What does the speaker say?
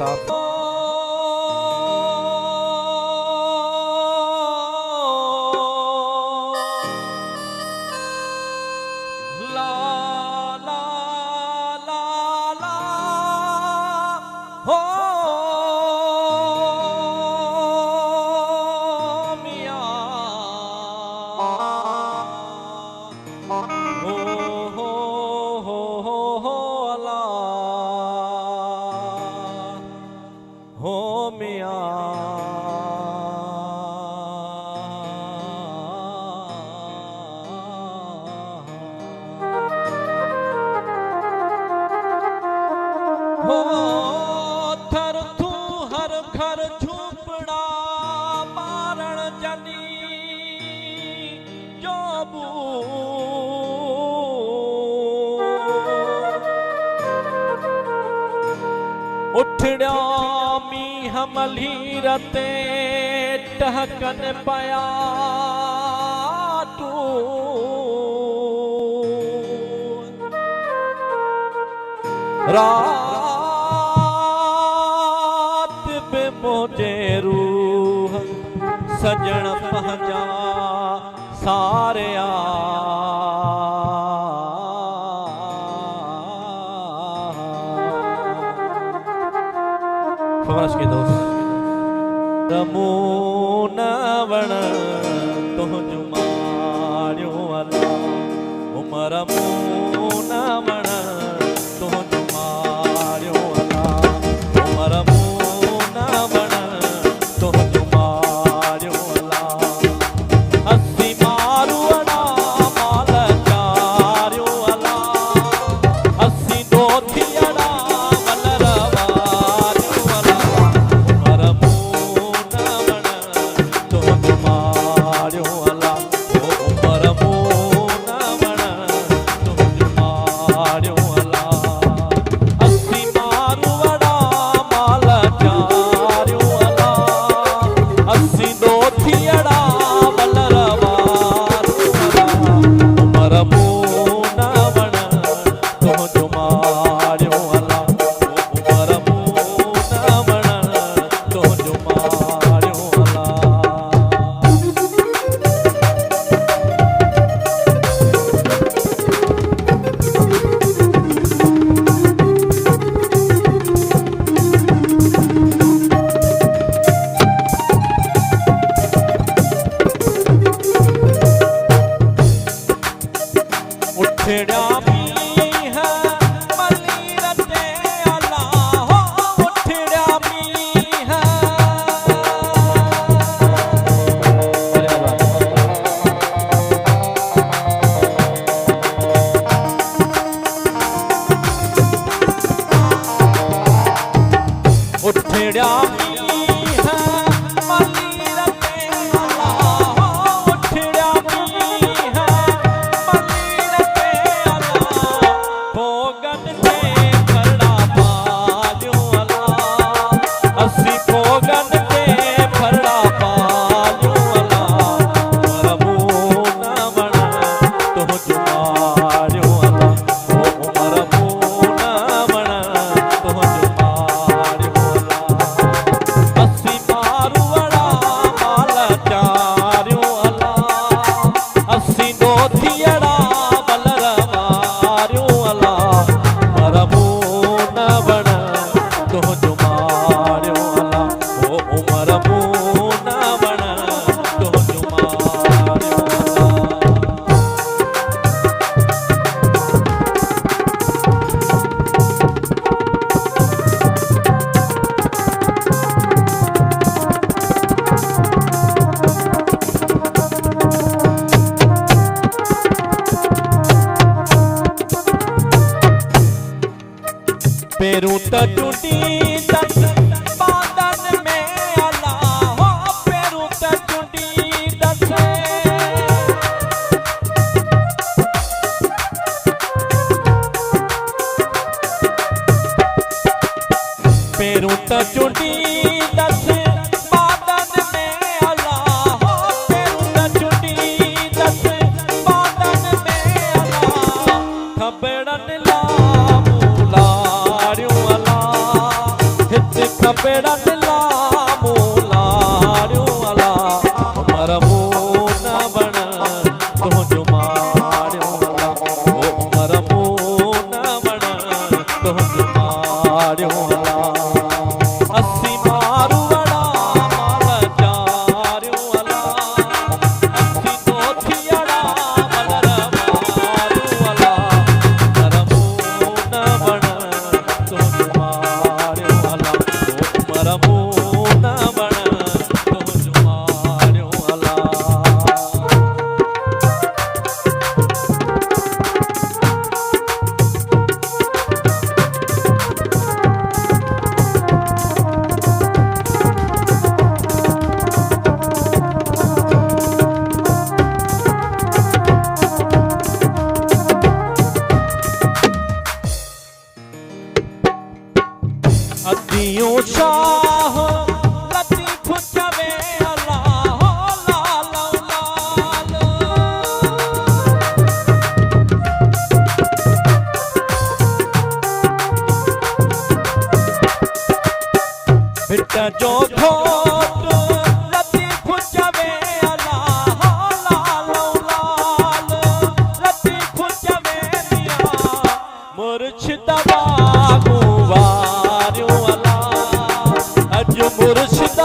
साथ थर थू हर घर झूपड़ा मारण जनी जोबू उठड़ा मींह मलीरते टहकन पया तू रात पे मोजे रूह सजन पहजा सारे फवाश के दोस्त रमून वण तुझ मारियो अल्लाह उमर मून वण पेरू त टूटी दस बादन में अला हो पेरू त टूटी दस पेरू त टूटी दस बादन में अला हो पेरू त टूटी दस बादन में अला खबरन ला हित पेड़ा दिला मूलारियों अला उमर मूना बन तो जुमारियों अला उमर मूना बन तो जुमारियों अला अस्सी मारू बड़ा माल चारियों अला अस्सी नोथियड़ा मलर मारियों अला उमर मूना बन तो जुमारियों अला उमर मूना बन तो जुमारियों अला अदियों शाह लतीफ चवे अल्लाह लाल लाल बिटा जो घोट लतीफ चवे अल्लाह लाल लाल लतीफ चवे मिया मुर्शिद बागुवा अज मुर्शिद